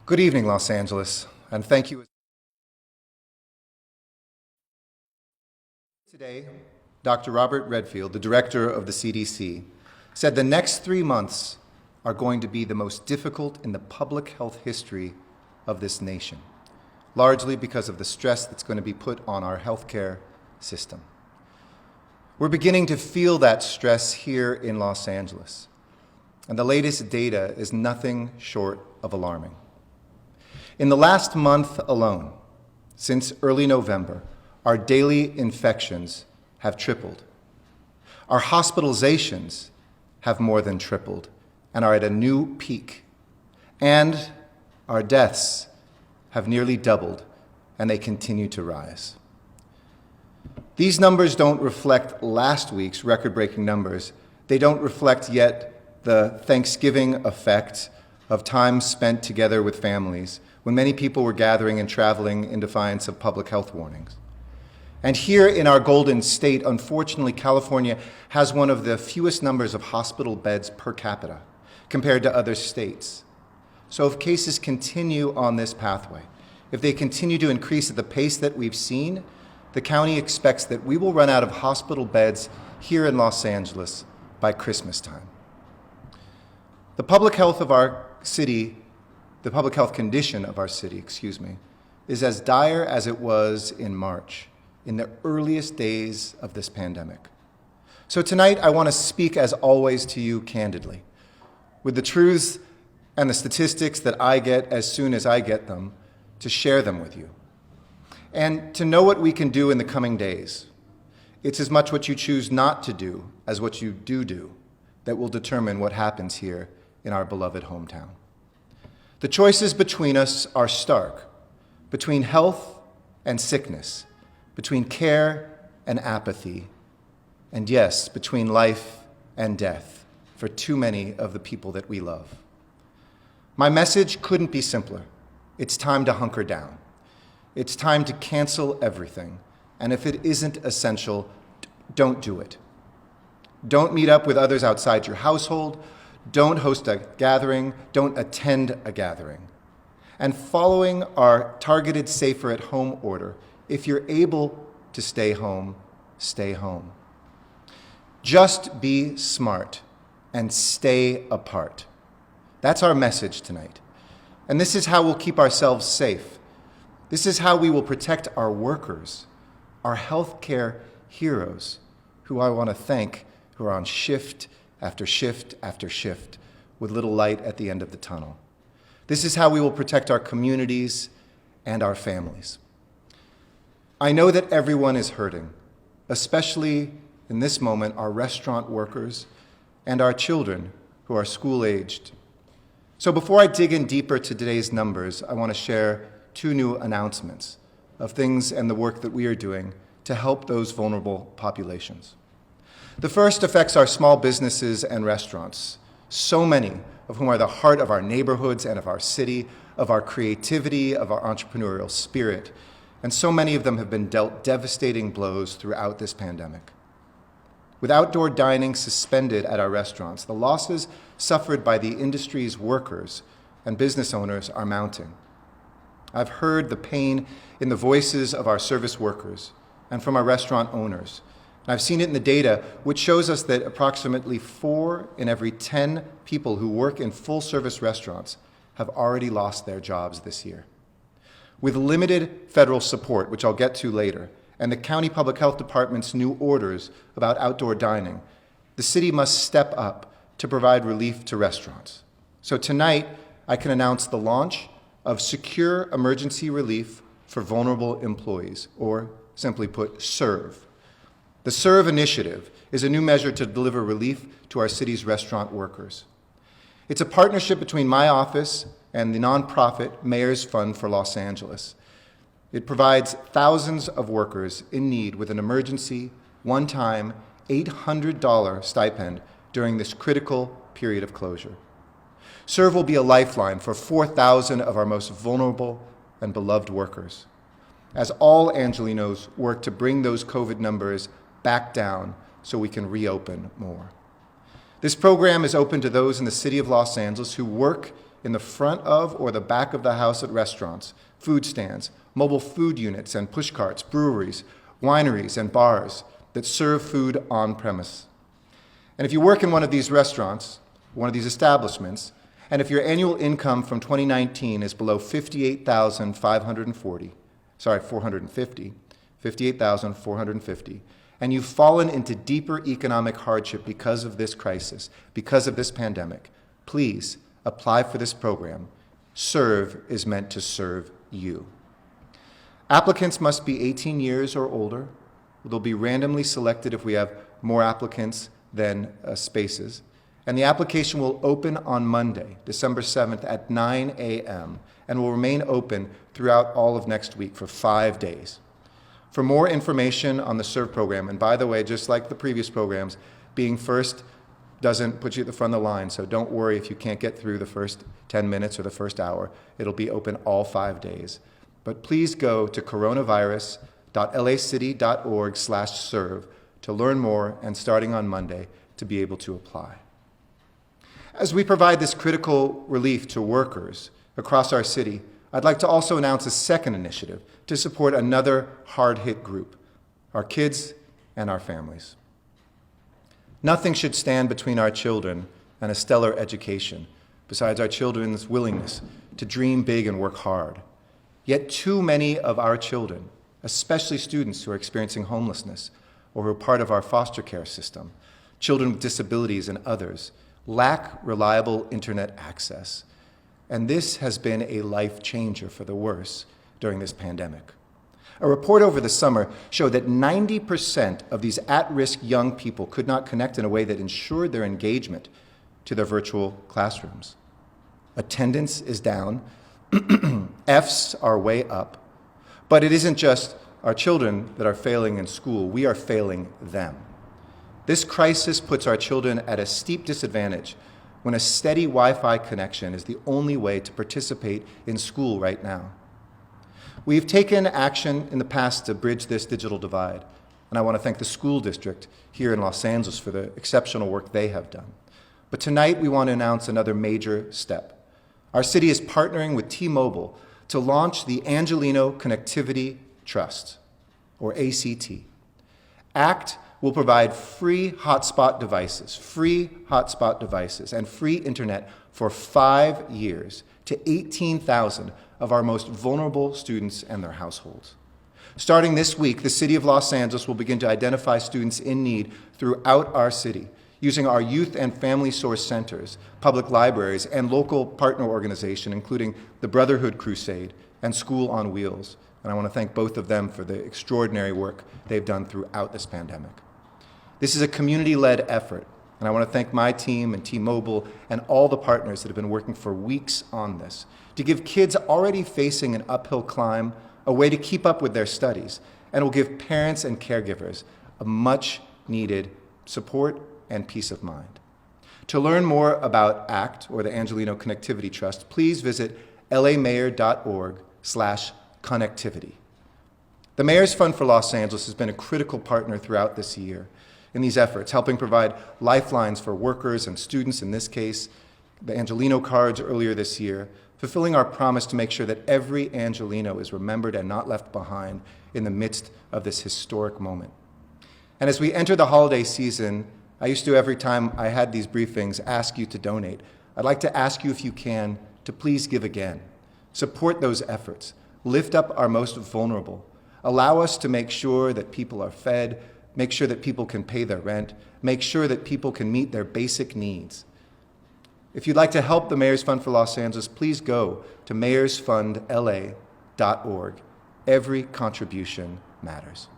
Good evening, Los Angeles, and thank you. Today, Dr. Robert Redfield, the director of the CDC, said the next 3 months are going to be the most difficult in the public health history of this nation, largely because of the stress that's going to be put on our healthcare system. We're beginning to feel that stress here in Los Angeles, and the latest data is nothing short of alarming. In the last month alone, since early November, our daily infections have tripled. Our hospitalizations have more than tripled and are at a new peak. And our deaths have nearly doubled, and they continue to rise. These numbers don't reflect last week's record-breaking numbers. They don't reflect yet the Thanksgiving effect of time spent together with families when many people were gathering and traveling in defiance of public health warnings. And here in our Golden State, unfortunately, California has one of the fewest numbers of hospital beds per capita compared to other states. So if cases continue on this pathway, if they continue to increase at the pace that we've seen, the county expects that we will run out of hospital beds here in Los Angeles by Christmas time. The public health of our city, the public health condition of our city, is as dire as it was in March, in the earliest days of this pandemic. So tonight, I want to speak, as always, to you candidly, with the truths and the statistics that I get as soon as I get them, to share them with you. And to know what we can do in the coming days. It's as much what you choose not to do as what you do that will determine what happens here in our beloved hometown. The choices between us are stark, between health and sickness, between care and apathy, and yes, between life and death for too many of the people that we love. My message couldn't be simpler. It's time to hunker down. It's time to cancel everything, and if it isn't essential, don't do it. Don't meet up with others outside your household. Don't host a gathering, don't attend a gathering. And following our targeted safer at home order, if you're able to stay home, stay home. Just be smart and stay apart. That's our message tonight. And this is how we'll keep ourselves safe. This is how we will protect our workers, our healthcare heroes, who I want to thank, who are on shift after shift after shift, with little light at the end of the tunnel. This is how we will protect our communities and our families. I know that everyone is hurting, especially in this moment, our restaurant workers and our children who are school-aged. So before I dig in deeper to today's numbers, I want to share 2 new announcements of things and the work that we are doing to help those vulnerable populations. The first affects our small businesses and restaurants, so many of whom are the heart of our neighborhoods and of our city, of our creativity, of our entrepreneurial spirit, and so many of them have been dealt devastating blows throughout this pandemic. With outdoor dining suspended at our restaurants, the losses suffered by the industry's workers and business owners are mounting. I've heard the pain in the voices of our service workers and from our restaurant owners. I've seen it in the data, which shows us that approximately 4 in every 10 people who work in full-service restaurants have already lost their jobs this year. With limited federal support, which I'll get to later, and the county public health department's new orders about outdoor dining, the city must step up to provide relief to restaurants. So tonight, I can announce the launch of Secure Emergency Relief for Vulnerable Employees, or simply put, SERVE. The SERVE initiative is a new measure to deliver relief to our city's restaurant workers. It's a partnership between my office and the nonprofit Mayor's Fund for Los Angeles. It provides thousands of workers in need with an emergency, one-time, $800 stipend during this critical period of closure. SERVE will be a lifeline for 4,000 of our most vulnerable and beloved workers, as all Angelinos work to bring those COVID numbers back down so we can reopen more. This program is open to those in the city of Los Angeles who work in the front of or the back of the house at restaurants, food stands, mobile food units and push carts, breweries, wineries, and bars that serve food on premise. And if you work in one of these restaurants, one of these establishments, and if your annual income from 2019 is below $58,450, and you've fallen into deeper economic hardship because of this crisis, because of this pandemic, please apply for this program. Serve is meant to serve you. Applicants must be 18 years or older. They'll be randomly selected if we have more applicants than spaces. And the application will open on Monday, December 7th at 9 a.m. and will remain open throughout all of next week for 5 days. For more information on the SERVE program, and by the way, just like the previous programs, being first doesn't put you at the front of the line, so don't worry if you can't get through the first 10 minutes or the first hour. It'll be open all 5 days. But please go to coronavirus.lacity.org/serve to learn more and starting on Monday to be able to apply. As we provide this critical relief to workers across our city, I'd like to also announce a second initiative to support another hard-hit group, our kids and our families. Nothing should stand between our children and a stellar education, besides our children's willingness to dream big and work hard. Yet too many of our children, especially students who are experiencing homelessness or who are part of our foster care system, children with disabilities and others, lack reliable internet access. And this has been a life changer for the worse during this pandemic. A report over the summer showed that 90% of these at-risk young people could not connect in a way that ensured their engagement to their virtual classrooms. Attendance is down, Fs are way up, but it isn't just our children that are failing in school, we are failing them. This crisis puts our children at a steep disadvantage when a steady Wi-Fi connection is the only way to participate in school right now. We've taken action in the past to bridge this digital divide, and I want to thank the school district here in Los Angeles for the exceptional work they have done. But tonight we want to announce another major step. Our city is partnering with T-Mobile to launch the Angelino Connectivity Trust, or ACT. ACT will provide free hotspot devices, and free internet for 5 years to 18,000 of our most vulnerable students and their households. Starting this week, the City of Los Angeles will begin to identify students in need throughout our city, using our youth and family source centers, public libraries, and local partner organizations, including the Brotherhood Crusade and School on Wheels. And I want to thank both of them for the extraordinary work they've done throughout this pandemic. This is a community-led effort, and I want to thank my team and T-Mobile and all the partners that have been working for weeks on this to give kids already facing an uphill climb a way to keep up with their studies, and will give parents and caregivers a much-needed support and peace of mind. To learn more about ACT, or the Angelino Connectivity Trust, please visit lamayor.org/connectivity. The Mayor's Fund for Los Angeles has been a critical partner throughout this year in these efforts, helping provide lifelines for workers and students, in this case, the Angelino cards earlier this year, fulfilling our promise to make sure that every Angelino is remembered and not left behind in the midst of this historic moment. And as we enter the holiday season, I used to, every time I had these briefings, ask you to donate. I'd like to ask you, if you can, to please give again. Support those efforts. Lift up our most vulnerable. Allow us to make sure that people are fed, make sure that people can pay their rent, make sure that people can meet their basic needs. If you'd like to help the Mayor's Fund for Los Angeles, please go to mayorsfundla.org. Every contribution matters.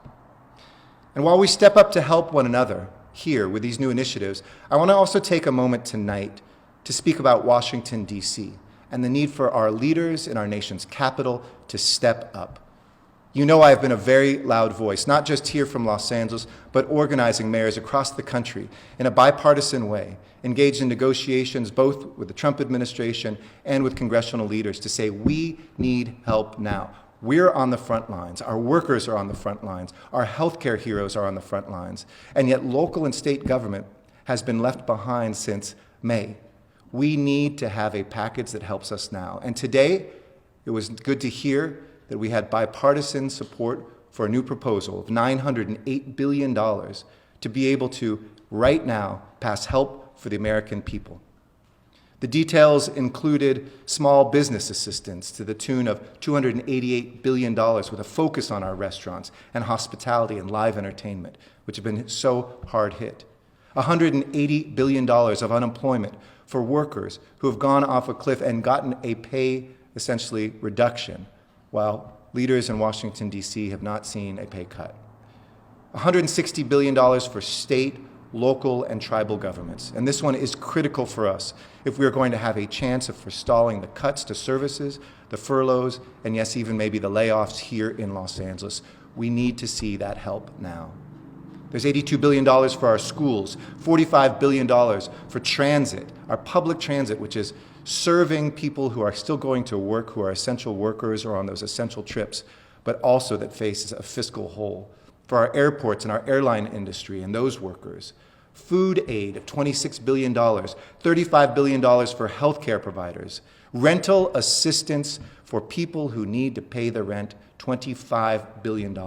And while we step up to help one another here with these new initiatives, I want to also take a moment tonight to speak about Washington, D.C., and the need for our leaders in our nation's capital to step up. You know I've been a very loud voice, not just here from Los Angeles, but organizing mayors across the country in a bipartisan way, engaged in negotiations both with the Trump administration and with congressional leaders to say we need help now. We're on the front lines. Our workers are on the front lines. Our healthcare heroes are on the front lines. And yet local and state government has been left behind since May. We need to have a package that helps us now. And today, it was good to hear that we had bipartisan support for a new proposal of $908 billion to be able to, right now, pass help for the American people. The details included small business assistance to the tune of $288 billion with a focus on our restaurants and hospitality and live entertainment, which have been so hard hit. $180 billion of unemployment for workers who have gone off a cliff and gotten a pay, essentially, reduction, while leaders in Washington, D.C. have not seen a pay cut. $160 billion for state, local, and tribal governments. And this one is critical for us if we are going to have a chance of forestalling the cuts to services, the furloughs, and yes, even maybe the layoffs here in Los Angeles. We need to see that help now. There's $82 billion for our schools, $45 billion for transit, our public transit, which is serving people who are still going to work, who are essential workers or on those essential trips, but also that faces a fiscal hole. For our airports and our airline industry and those workers. Food aid of $26 billion, $35 billion for healthcare providers. Rental assistance for people who need to pay the rent, $25 billion.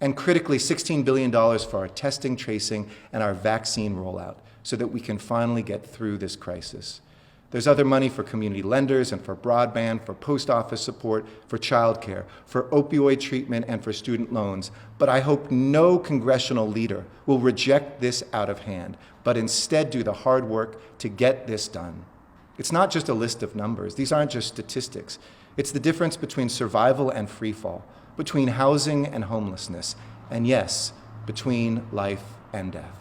And critically, $16 billion for our testing, tracing, and our vaccine rollout so that we can finally get through this crisis. There's other money for community lenders and for broadband, for post office support, for childcare, for opioid treatment, and for student loans. But I hope no congressional leader will reject this out of hand, but instead do the hard work to get this done. It's not just a list of numbers. These aren't just statistics. It's the difference between survival and freefall, between housing and homelessness, and yes, between life and death.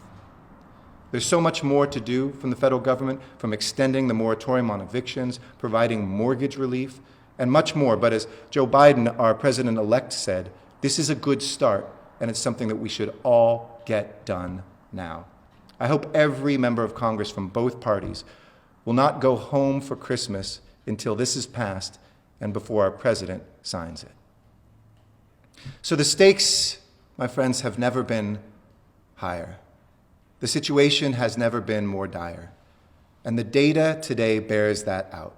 There's so much more to do from the federal government, from extending the moratorium on evictions, providing mortgage relief, and much more. But as Joe Biden, our president-elect, said, this is a good start, and it's something that we should all get done now. I hope every member of Congress from both parties will not go home for Christmas until this is passed and before our president signs it. So the stakes, my friends, have never been higher. The situation has never been more dire, and the data today bears that out.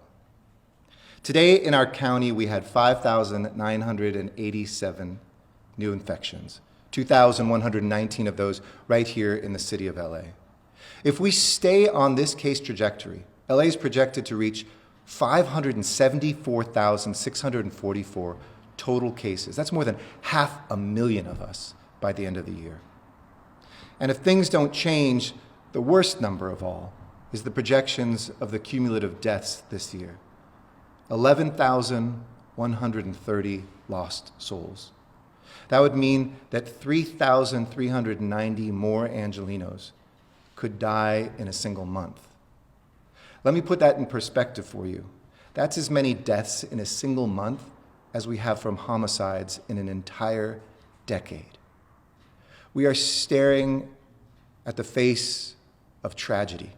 Today in our county, we had 5,987 new infections, 2,119 of those right here in the city of LA. If we stay on this case trajectory, LA is projected to reach 574,644 total cases. That's more than 500,000 of us by the end of the year. And if things don't change, the worst number of all is the projections of the cumulative deaths this year. 11,130 lost souls. That would mean that 3,390 more Angelinos could die in a single month. Let me put that in perspective for you. That's as many deaths in a single month as we have from homicides in an entire decade. We are staring at the face of tragedy,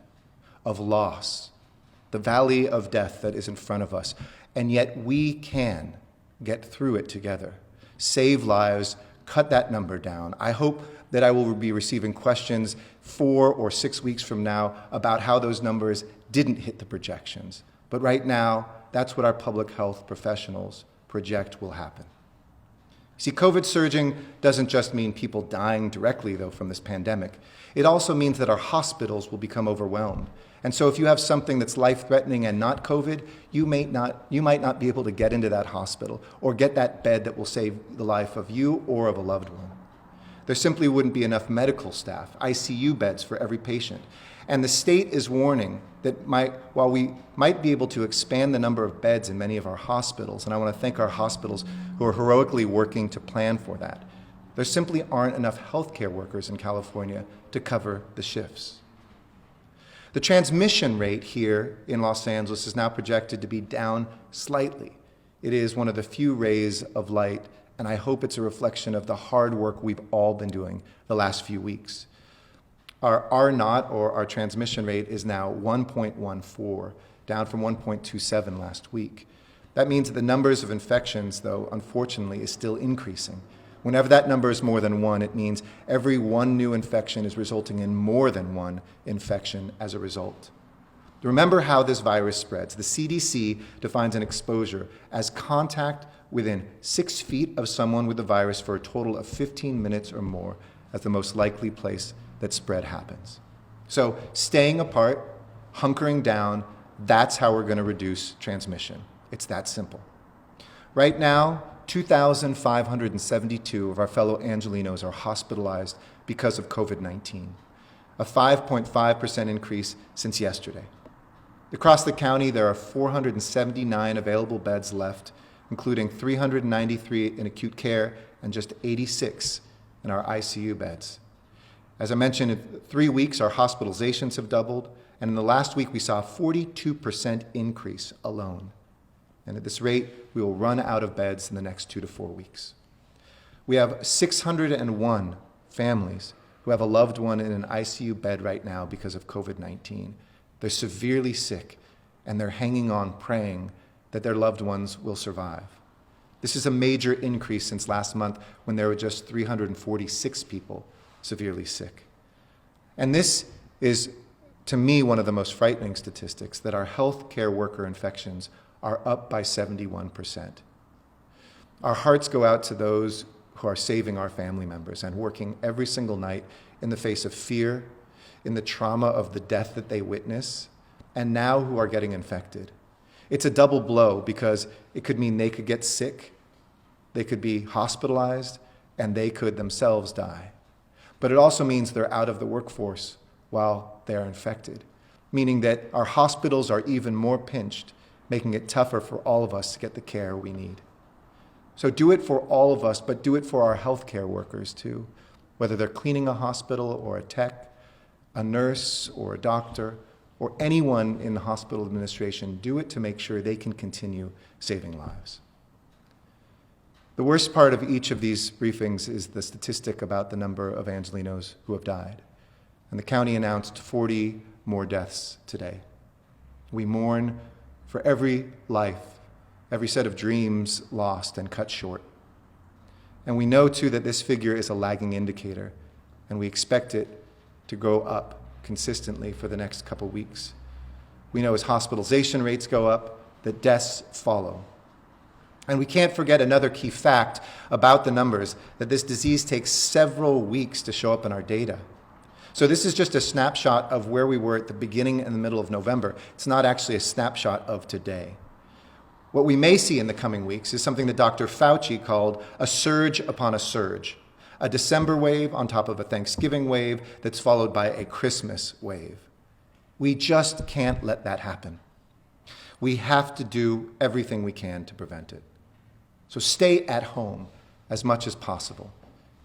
of loss, the valley of death that is in front of us, and yet we can get through it together, save lives, cut that number down. I hope that I will be receiving questions 4 or 6 weeks from now about how those numbers didn't hit the projections. But right now, that's what our public health professionals project will happen. See, COVID surging doesn't just mean people dying directly, though, from this pandemic. It also means that our hospitals will become overwhelmed. And so if you have something that's life-threatening and not COVID, you might not be able to get into that hospital or get that bed that will save the life of you or of a loved one. There simply wouldn't be enough medical staff, ICU beds for every patient. And the state is warning that while we might be able to expand the number of beds in many of our hospitals, and I want to thank our hospitals who are heroically working to plan for that, there simply aren't enough healthcare workers in California to cover the shifts. The transmission rate here in Los Angeles is now projected to be down slightly. It is one of the few rays of light, and I hope it's a reflection of the hard work we've all been doing the last few weeks. Our R0, or our transmission rate, is now 1.14, down from 1.27 last week. That means that the numbers of infections, though, unfortunately, is still increasing. Whenever that number is more than 1, it means every 1 new infection is resulting in more than 1 infection as a result. Remember how this virus spreads. The CDC defines an exposure as contact within 6 feet of someone with the virus for a total of 15 minutes or more as the most likely place that spread happens. So staying apart, hunkering down, that's how we're going to reduce transmission. It's that simple. Right now, 2,572 of our fellow Angelinos are hospitalized because of COVID-19, a 5.5% increase since yesterday. Across the county, there are 479 available beds left, including 393 in acute care and just 86 in our ICU beds. As I mentioned, in 3 weeks, our hospitalizations have doubled, and in the last week, we saw a 42% increase alone. And at this rate, we will run out of beds in the next 2 to 4 weeks. We have 601 families who have a loved one in an ICU bed right now because of COVID-19. They're severely sick, and they're hanging on, praying that their loved ones will survive. This is a major increase since last month when there were just 346 people severely sick. And this is, to me, one of the most frightening statistics, that our healthcare worker infections are up by 71%. Our hearts go out to those who are saving our family members and working every single night in the face of fear, in the trauma of the death that they witness, and now who are getting infected. It's a double blow because it could mean they could get sick, they could be hospitalized, and they could themselves die. But it also means they're out of the workforce while they're infected, meaning that our hospitals are even more pinched, making it tougher for all of us to get the care we need. So do it for all of us, but do it for our healthcare workers too, whether they're cleaning a hospital or a tech, a nurse or a doctor, or anyone in the hospital administration. Do it to make sure they can continue saving lives. The worst part of each of these briefings is the statistic about the number of Angelinos who have died. And the county announced 40 more deaths today. We mourn for every life, every set of dreams lost and cut short. And we know, too, that this figure is a lagging indicator, and we expect it to go up consistently for the next couple weeks. We know as hospitalization rates go up, that deaths follow. And we can't forget another key fact about the numbers, that this disease takes several weeks to show up in our data. So this is just a snapshot of where we were at the beginning and the middle of November. It's not actually a snapshot of today. What we may see in the coming weeks is something that Dr. Fauci called a surge upon a surge, a December wave on top of a Thanksgiving wave that's followed by a Christmas wave. We just can't let that happen. We have to do everything we can to prevent it. So stay at home as much as possible.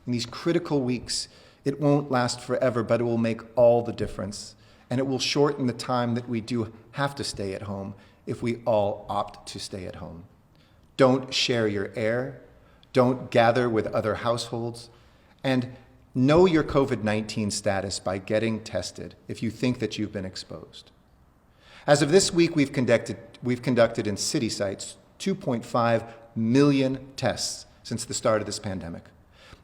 In these critical weeks, it won't last forever, but it will make all the difference. And it will shorten the time that we do have to stay at home if we all opt to stay at home. Don't share your air. Don't gather with other households. And know your COVID-19 status by getting tested if you think that you've been exposed. As of this week, we've conducted in city sites 2.5 million tests since the start of this pandemic.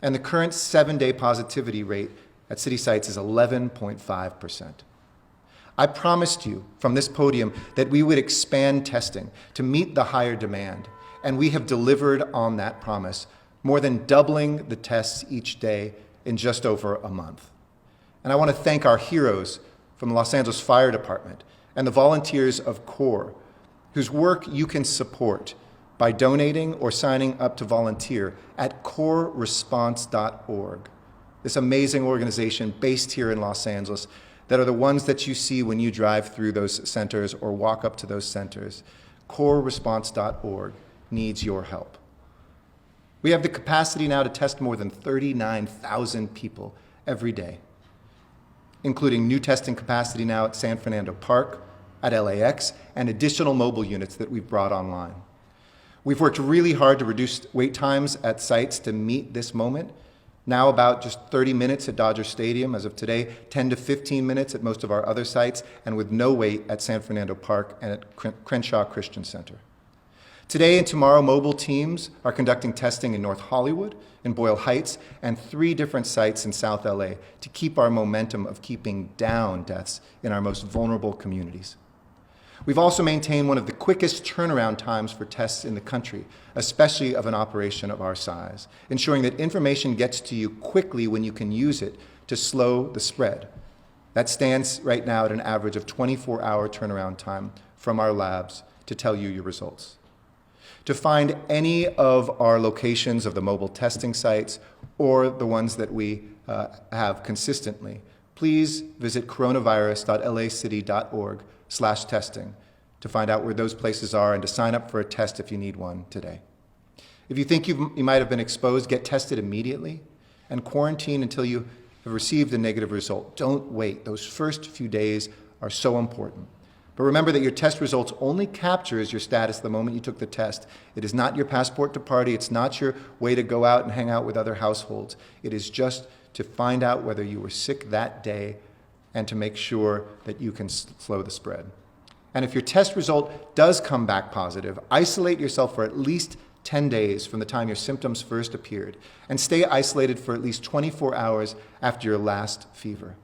And the current 7-day positivity rate at city sites is 11.5%. I promised you from this podium that we would expand testing to meet the higher demand, and we have delivered on that promise, more than doubling the tests each day in just over a month. And I want to thank our heroes from the Los Angeles Fire Department and the volunteers of CORE, whose work you can support by donating or signing up to volunteer at coreresponse.org. This amazing organization based here in Los Angeles that are the ones that you see when you drive through those centers or walk up to those centers. Coreresponse.org needs your help. We have the capacity now to test more than 39,000 people every day, including new testing capacity now at San Fernando Park, at LAX, and additional mobile units that we've brought online. We've worked really hard to reduce wait times at sites to meet this moment. Now about just 30 minutes at Dodger Stadium as of today, 10 to 15 minutes at most of our other sites, and with no wait at San Fernando Park and at Crenshaw Christian Center. Today and tomorrow, mobile teams are conducting testing in North Hollywood, in Boyle Heights, and 3 different sites in South LA to keep our momentum of keeping down deaths in our most vulnerable communities. We've also maintained one of the quickest turnaround times for tests in the country, especially of an operation of our size, ensuring that information gets to you quickly when you can use it to slow the spread. That stands right now at an average of 24-hour turnaround time from our labs to tell you your results. To find any of our locations of the mobile testing sites or the ones that we have consistently, please visit coronavirus.lacity.org/testing to find out where those places are and to sign up for a test if you need one today. If you think you might have been exposed, get tested immediately and quarantine until you have received a negative result. Don't wait. Those first few days are so important. But remember that your test results only captures your status the moment you took the test. It is not your passport to party. It's not your way to go out and hang out with other households. It is just to find out whether you were sick that day and to make sure that you can slow the spread. And if your test result does come back positive, isolate yourself for at least 10 days from the time your symptoms first appeared, and stay isolated for at least 24 hours after your last fever.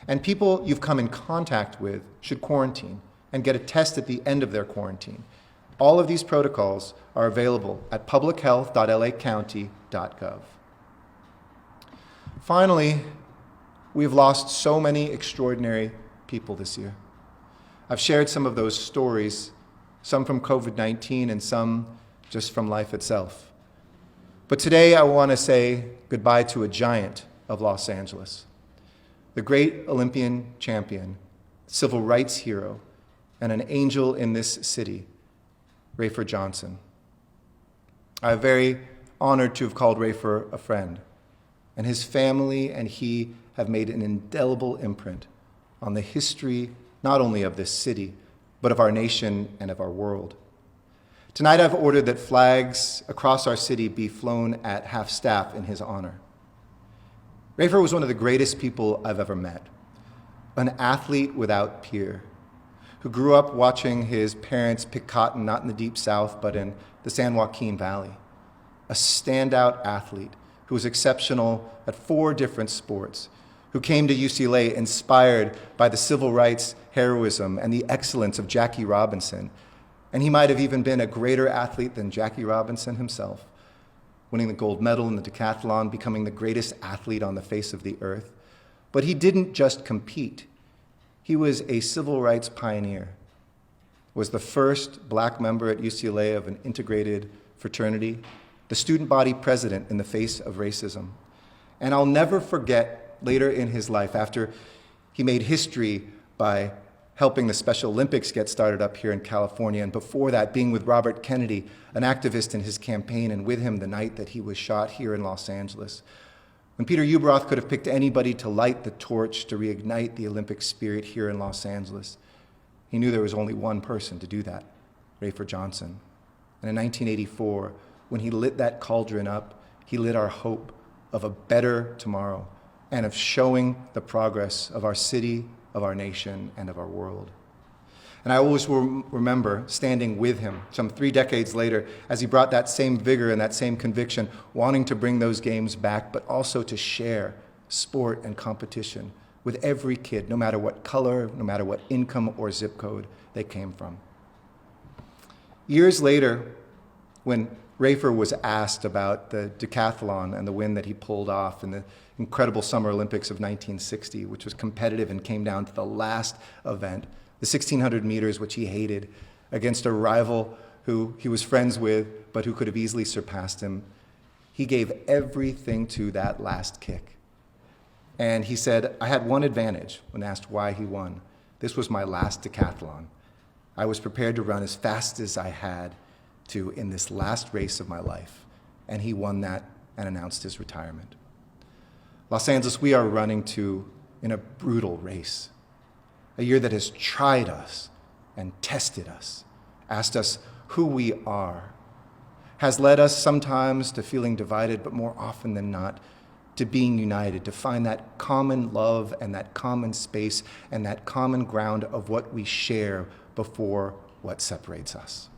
And people you've come in contact with should quarantine and get a test at the end of their quarantine. All of these protocols are available at publichealth.lacounty.gov. Finally, we've lost so many extraordinary people this year. I've shared some of those stories, some from COVID-19 and some just from life itself. But today I want to say goodbye to a giant of Los Angeles, the great Olympian champion, civil rights hero, and an angel in this city, Rayford Johnson. I'm very honored to have called Rayford a friend, and his family and he have made an indelible imprint on the history not only of this city, but of our nation and of our world. Tonight I've ordered that flags across our city be flown at half-staff in his honor. Rayford was one of the greatest people I've ever met, an athlete without peer, who grew up watching his parents pick cotton not in the Deep South, but in the San Joaquin Valley, a standout athlete who was exceptional at 4 different sports, who came to UCLA inspired by the civil rights heroism and the excellence of Jackie Robinson. And he might have even been a greater athlete than Jackie Robinson himself, winning the gold medal in the decathlon, becoming the greatest athlete on the face of the earth. But he didn't just compete. He was a civil rights pioneer, was the first black member at UCLA of an integrated fraternity, the student body president in the face of racism. And I'll never forget later in his life, after he made history by helping the Special Olympics get started up here in California, and before that, being with Robert Kennedy, an activist in his campaign, and with him the night that he was shot here in Los Angeles. When Peter Ueberroth could have picked anybody to light the torch to reignite the Olympic spirit here in Los Angeles, he knew there was only one person to do that, Rayford Johnson. And in 1984, when he lit that cauldron up, he lit our hope of a better tomorrow and of showing the progress of our city, of our nation, and of our world. And I always will remember standing with him some 3 decades later as he brought that same vigor and that same conviction, wanting to bring those games back, but also to share sport and competition with every kid, no matter what color, no matter what income or zip code they came from. Years later, when Rayford was asked about the decathlon and the win that he pulled off in the incredible Summer Olympics of 1960, which was competitive and came down to the last event, the 1,600 meters, which he hated, against a rival who he was friends with, but who could have easily surpassed him, he gave everything to that last kick. And he said, I had one advantage when asked why he won. This was my last decathlon. I was prepared to run as fast as I had to in this last race of my life. And he won that and announced his retirement. Los Angeles, we are running to in a brutal race, a year that has tried us and tested us, asked us who we are, has led us sometimes to feeling divided, but more often than not, to being united, to find that common love and that common space and that common ground of what we share before what separates us.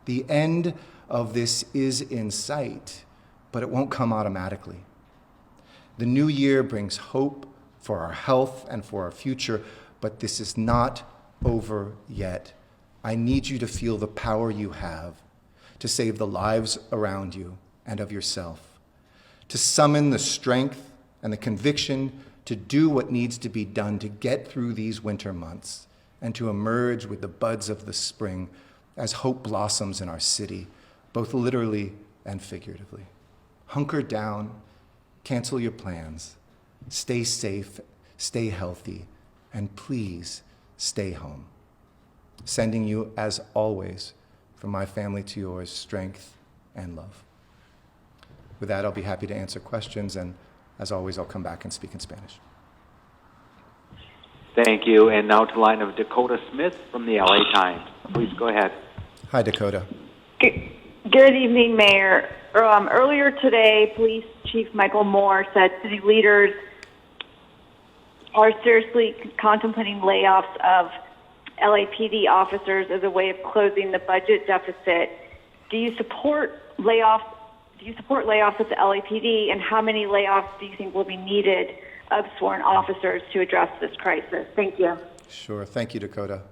The end of this is in sight, but it won't come automatically. The new year brings hope for our health and for our future, but this is not over yet. I need you to feel the power you have to save the lives around you and of yourself, to summon the strength and the conviction to do what needs to be done to get through these winter months and to emerge with the buds of the spring as hope blossoms in our city, both literally and figuratively. Hunker down, cancel your plans, stay safe, stay healthy, and please stay home. Sending you, as always, from my family to yours, strength and love. With that, I'll be happy to answer questions, and as always, I'll come back and speak in Spanish. Thank you. And now to the line of Dakota Smith from the LA Times. Please go ahead. Hi, Dakota. Good evening, Mayor. Earlier today, Police Chief Michael Moore said city leaders are seriously contemplating layoffs of LAPD officers as a way of closing the budget deficit. Do you support layoffs? Do you support layoffs at the LAPD, and how many layoffs do you think will be needed of sworn officers to address this crisis? Thank you. Sure. Thank you, Dakota.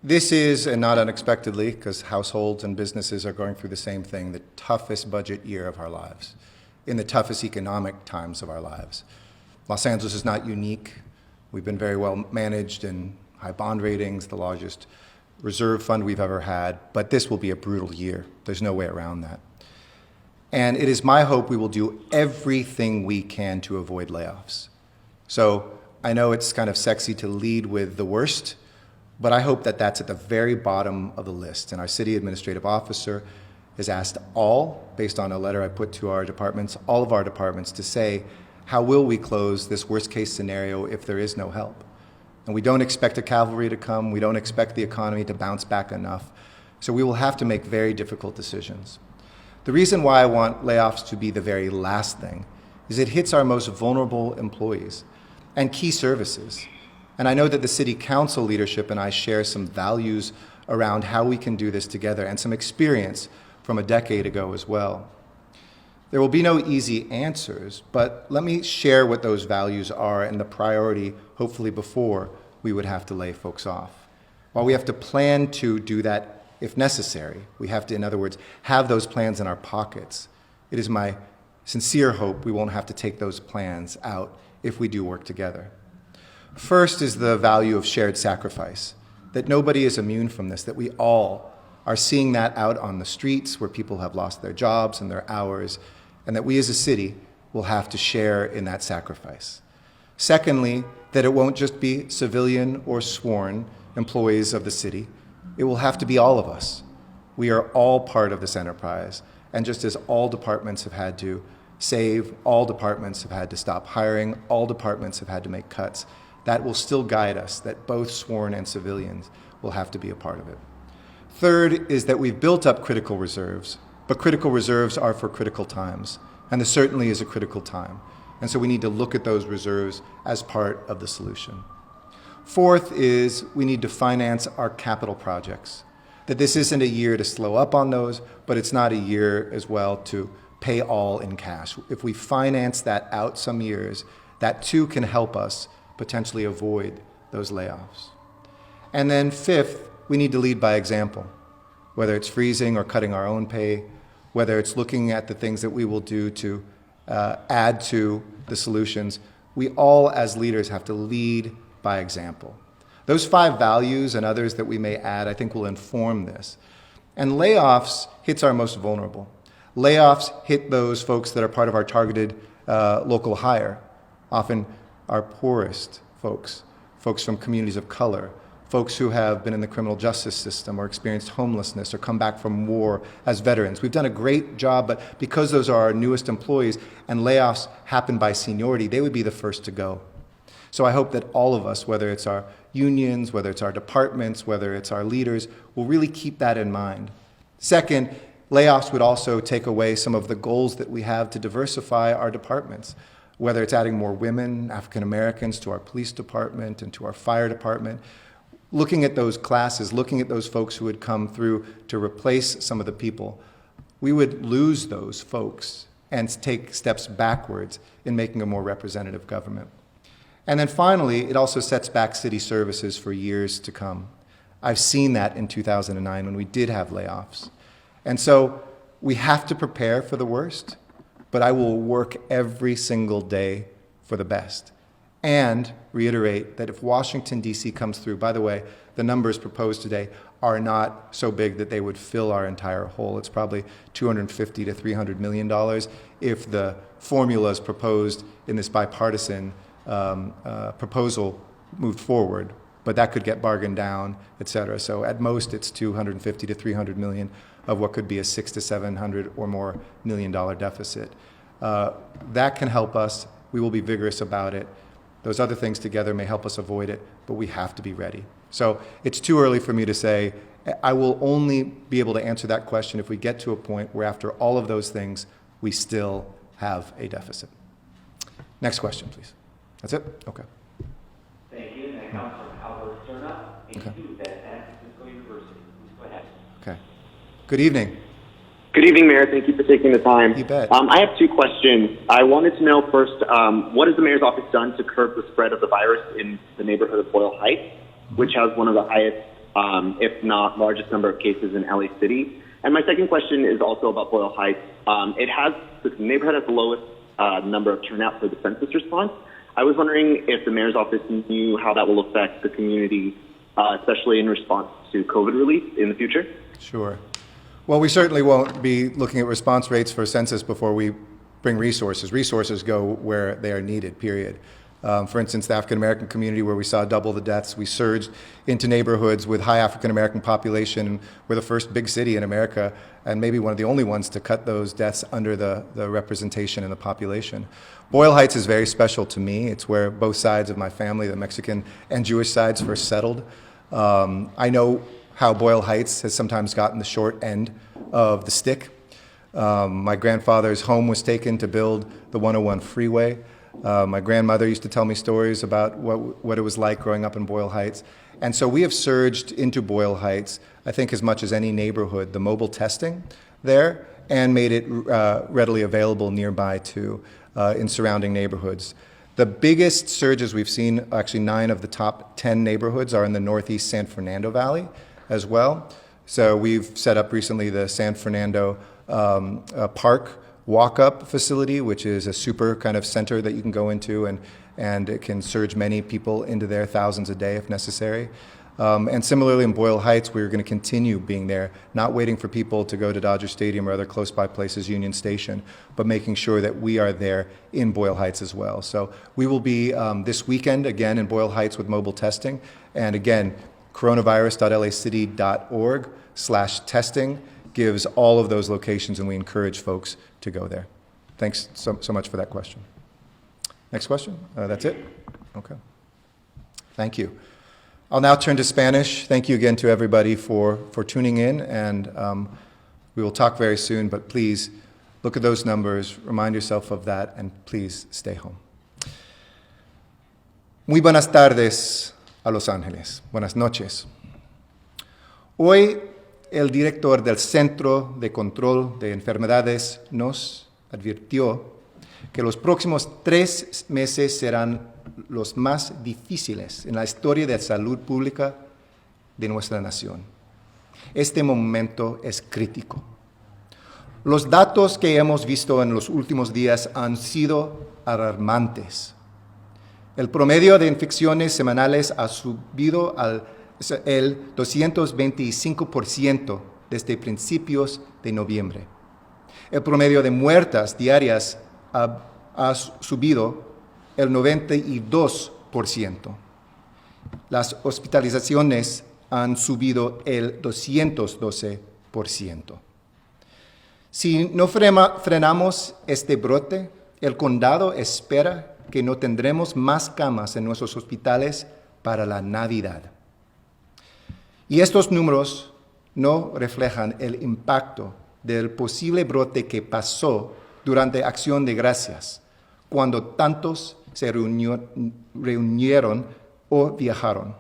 This is, and not unexpectedly, because households and businesses are going through the same thing, the toughest budget year of our lives, in the toughest economic times of our lives. Los Angeles is not unique. We've been very well managed and high bond ratings, the largest reserve fund we've ever had, but this will be a brutal year. There's no way around that. And it is my hope we will do everything we can to avoid layoffs. So I know it's kind of sexy to lead with the worst, but I hope that that's at the very bottom of the list. And our city administrative officer has asked all, based on a letter I put to our departments, all of our departments, to say, how will we close this worst case scenario if there is no help? And we don't expect a cavalry to come. We don't expect the economy to bounce back enough. So we will have to make very difficult decisions. The reason why I want layoffs to be the very last thing is it hits our most vulnerable employees and key services. And I know that the city council leadership and I share some values around how we can do this together and some experience from a decade ago as well. There will be no easy answers, but let me share what those values are and the priority, hopefully before we would have to lay folks off. While we have to plan to do that if necessary, we have to, in other words, have those plans in our pockets. It is my sincere hope we won't have to take those plans out if we do work together. First is the value of shared sacrifice, that nobody is immune from this, that we all are seeing that out on the streets where people have lost their jobs and their hours, and that we as a city will have to share in that sacrifice. Secondly, that it won't just be civilian or sworn employees of the city. It will have to be all of us. We are all part of this enterprise, and just as all departments have had to save, all departments have had to stop hiring, all departments have had to make cuts, that will still guide us, that both sworn and civilians will have to be a part of it. Third is that we've built up critical reserves, but critical reserves are for critical times, and this certainly is a critical time. And so we need to look at those reserves as part of the solution. Fourth is we need to finance our capital projects, that this isn't a year to slow up on those, but it's not a year as well to pay all in cash. If we finance that out some years, that too can help us potentially avoid those layoffs. And then fifth, we need to lead by example, whether it's freezing or cutting our own pay, whether it's looking at the things that we will do to add to the solutions. We all as leaders have to lead by example. Those 5 values and others that we may add, I think, will inform this. And layoffs hits our most vulnerable. Layoffs hit those folks that are part of our targeted local hire, often our poorest folks, folks from communities of color, folks who have been in the criminal justice system or experienced homelessness or come back from war as veterans. We've done a great job, but because those are our newest employees and layoffs happen by seniority, they would be the first to go. So I hope that all of us, whether it's our unions, whether it's our departments, whether it's our leaders, will really keep that in mind. Second, layoffs would also take away some of the goals that we have to diversify our departments, whether it's adding more women, African Americans to our police department and to our fire department. Looking at those classes, looking at those folks who would come through to replace some of the people, we would lose those folks and take steps backwards in making a more representative government. And then finally, it also sets back city services for years to come. I've seen that in 2009 when we did have layoffs. And so we have to prepare for the worst, but I will work every single day for the best. And reiterate that if Washington, D.C. comes through, by the way, the numbers proposed today are not so big that they would fill our entire hole. It's probably $250 to $300 million if the formulas proposed in this bipartisan proposal moved forward. But that could get bargained down, et cetera. So at most, it's $250 to $300 million of what could be a $600 to $700 or more million dollar deficit. That can help us. We will be vigorous about it. Those other things together may help us avoid it, but we have to be ready. So it's too early for me to say. I will only be able to answer that question if we get to a point where after all of those things, we still have a deficit. Next question, please. That's it? Okay. Thank you. Next comes from Albert Cerna, a student at San Francisco University. Please go ahead. Okay. Good evening. Good evening, Mayor. Thank you for taking the time. You bet. I have two questions. I wanted to know first, what has the mayor's office done to curb the spread of the virus in the neighborhood of Boyle Heights, which has one of the highest, if not largest number of cases in LA City? And my second question is also about Boyle Heights. The neighborhood has the lowest number of turnout for the census response. I was wondering if the mayor's office knew how that will affect the community, especially in response to COVID relief in the future. Sure. Well, we certainly won't be looking at response rates for census before we bring resources. Resources go where they are needed, period. For instance, the African-American community, where we saw double the deaths, we surged into neighborhoods with high African-American population. We're the first big city in America, and maybe one of the only ones to cut those deaths under the representation in the population. Boyle Heights is very special to me. It's where both sides of my family, the Mexican and Jewish sides, first settled. I know how Boyle Heights has sometimes gotten the short end of the stick. My grandfather's home was taken to build the 101 freeway. My grandmother used to tell me stories about what it was like growing up in Boyle Heights. And so we have surged into Boyle Heights, I think as much as any neighborhood, the mobile testing there, and made it readily available nearby too, in surrounding neighborhoods. The biggest surges we've seen, actually 9 of the top 10 neighborhoods are in the Northeast San Fernando Valley as well. So we've set up recently the San Fernando Park walk-up facility, which is a super kind of center that you can go into, and it can surge many people into there, thousands a day if necessary. And similarly in Boyle Heights, we're going to continue being there, not waiting for people to go to Dodger Stadium or other close by places, Union Station, but making sure that we are there in Boyle Heights as well. So we will be this weekend again in Boyle Heights with mobile testing. And again, coronavirus.lacity.org/testing gives all of those locations, and we encourage folks to go there. Thanks so much for that question. Next question? That's it? Okay. Thank you. I'll now turn to Spanish. Thank you again to everybody for tuning in, and we will talk very soon, but please look at those numbers, remind yourself of that, and please stay home. Muy buenas tardes a Los Ángeles. Buenas noches. Hoy el director del Centro de Control de Enfermedades nos advirtió que los próximos 3 meses serán los más difíciles en la historia de salud pública de nuestra nación. Este momento es crítico. Los datos que hemos visto en los últimos días han sido alarmantes. El promedio de infecciones semanales ha subido el 225% desde principios de noviembre. El promedio de muertes diarias ha subido el 92%. Las hospitalizaciones han subido el 212%. Si no frenamos este brote, el condado espera que no tendremos más camas en nuestros hospitales para la Navidad. Y estos números no reflejan el impacto del posible brote que pasó durante Acción de Gracias, cuando tantos se reunieron o viajaron.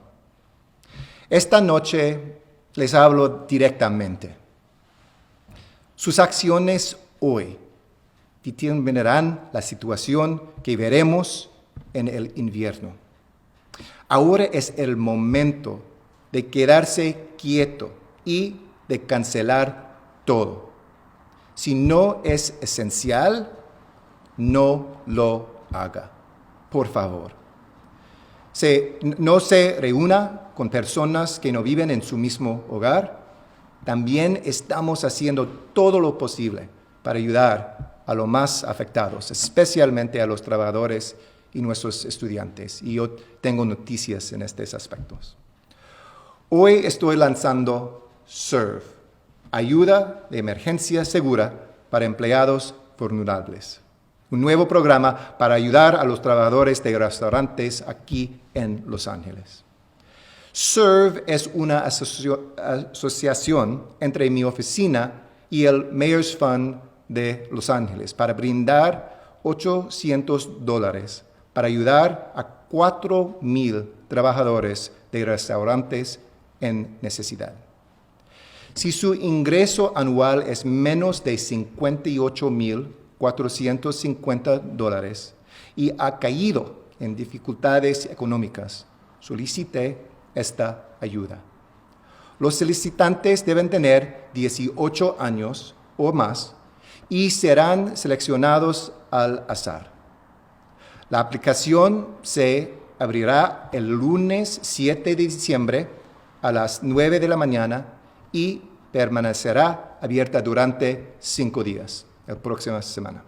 Esta noche les hablo directamente. Sus acciones hoy determinarán la situación que veremos en el invierno. Ahora es el momento de quedarse quieto y de cancelar todo. Si no es esencial, no lo haga. Por favor. No se reúna con personas que no viven en su mismo hogar. También estamos haciendo todo lo posible para ayudar a los más afectados, especialmente a los trabajadores y nuestros estudiantes. Y yo tengo noticias en estos aspectos. Hoy estoy lanzando SERVE, Ayuda de Emergencia Segura para Empleados Vulnerables. Un nuevo programa para ayudar a los trabajadores de restaurantes aquí en Los Ángeles. SERVE es una asociación entre mi oficina y el Mayor's Fund de Los Ángeles para brindar $800 para ayudar a 4,000 trabajadores de restaurantes en necesidad. Si su ingreso anual es menos de $58,450 y ha caído en dificultades económicas, solicite esta ayuda. Los solicitantes deben tener 18 años o más y serán seleccionados al azar. La aplicación se abrirá el lunes 7 de diciembre a las 9 de la mañana y permanecerá abierta durante 5 días, la próxima semana.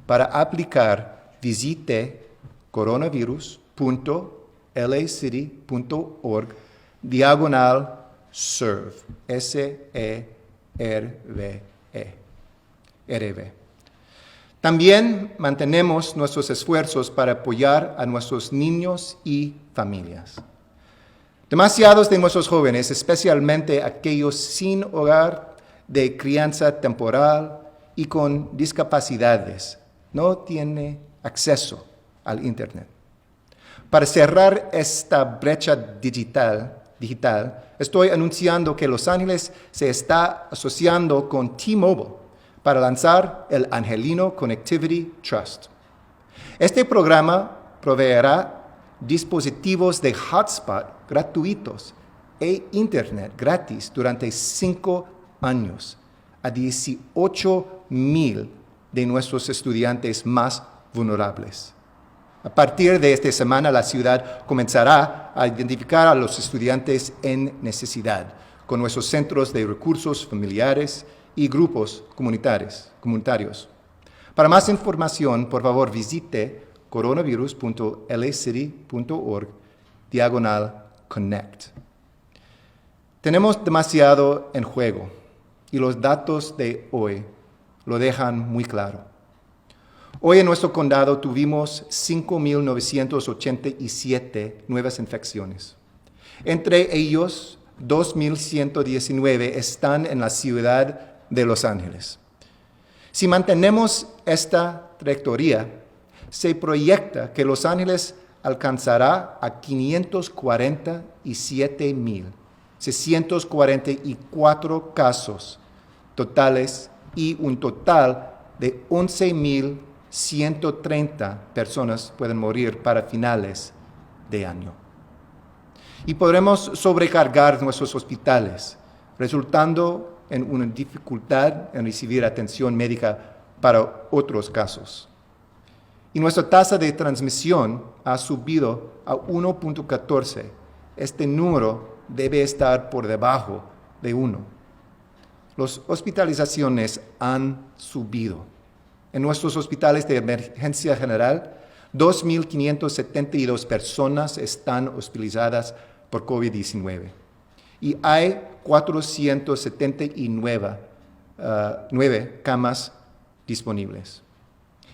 Para aplicar, visite coronavirus.lacity.org/serve, SERVE. También mantenemos nuestros esfuerzos para apoyar a nuestros niños y familias. Demasiados de nuestros jóvenes, especialmente aquellos sin hogar, de crianza temporal y con discapacidades, no tienen acceso al Internet. Para cerrar esta brecha digital, estoy anunciando que Los Ángeles se está asociando con T-Mobile para lanzar el Angelino Connectivity Trust. Este programa proveerá dispositivos de hotspot gratuitos e Internet gratis durante 5 años a 18,000 de nuestros estudiantes más vulnerables. A partir de esta semana, la ciudad comenzará a identificar a los estudiantes en necesidad con nuestros centros de recursos familiares y grupos comunitarios. Para más información, por favor, visite coronavirus.lacity.org/connect. Tenemos demasiado en juego y los datos de hoy lo dejan muy claro. Hoy en nuestro condado tuvimos 5,987 nuevas infecciones. Entre ellos, 2,119 están en la ciudad de Los Ángeles. Si mantenemos esta trayectoria, se proyecta que Los Ángeles alcanzará a 547,644 casos totales y un total de 11,130 personas pueden morir para finales de año. Y podremos sobrecargar nuestros hospitales, resultando en una dificultad en recibir atención médica para otros casos. Y nuestra tasa de transmisión ha subido a 1.14. Este número debe estar por debajo de 1. Las hospitalizaciones han subido. En nuestros hospitales de emergencia general, 2,572 personas están hospitalizadas por COVID-19 y hay 479 camas disponibles.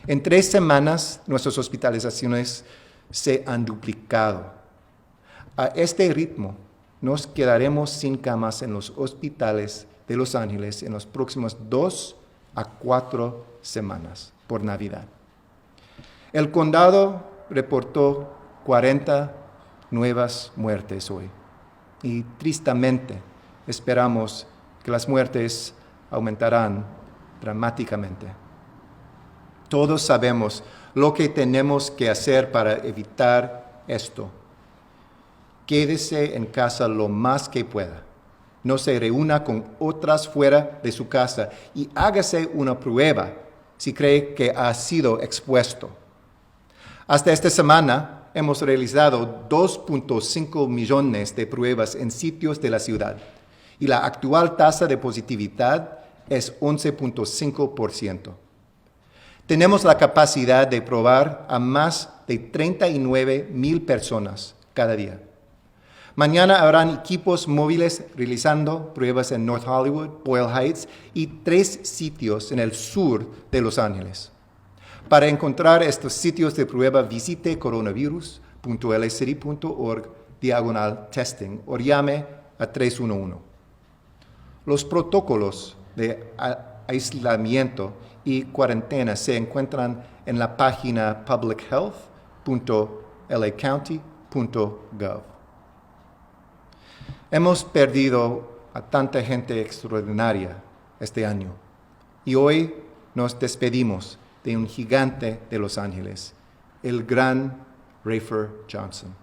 En 3 semanas, nuestras hospitalizaciones se han duplicado. A este ritmo, nos quedaremos sin camas en los hospitales de Los Ángeles en las próximas 2 a 4 semanas por Navidad. El condado reportó 40 nuevas muertes hoy y tristemente esperamos que las muertes aumentarán dramáticamente. Todos sabemos lo que tenemos que hacer para evitar esto. Quédese en casa lo más que pueda. No se reúna con otras fuera de su casa y hágase una prueba si cree que ha sido expuesto. Hasta esta semana hemos realizado 2.5 millones de pruebas en sitios de la ciudad y la actual tasa de positividad es 11.5%. Tenemos la capacidad de probar a más de 39,000 personas cada día. Mañana habrán equipos móviles realizando pruebas en North Hollywood, Boyle Heights y 3 sitios en el sur de Los Ángeles. Para encontrar estos sitios de prueba, visite coronavirus.lacity.org/testing o llame a 311. Los protocolos de aislamiento y cuarentena se encuentran en la página publichealth.lacounty.gov. Hemos perdido a tanta gente extraordinaria este año y hoy nos despedimos de un gigante de Los Ángeles, el gran Rayford Johnson.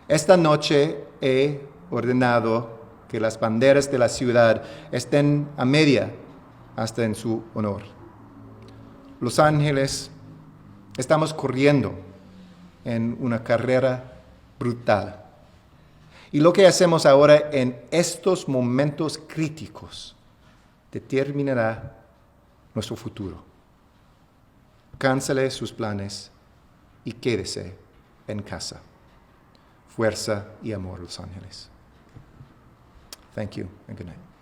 Esta noche he ordenado que las banderas de la ciudad estén a media hasta en su honor. Los Ángeles, estamos corriendo en una carrera brutal. Y lo que hacemos ahora en estos momentos críticos determinará nuestro futuro. Cáncele sus planes y quédese en casa. Fuerza y amor, Los Ángeles. Thank you and good night.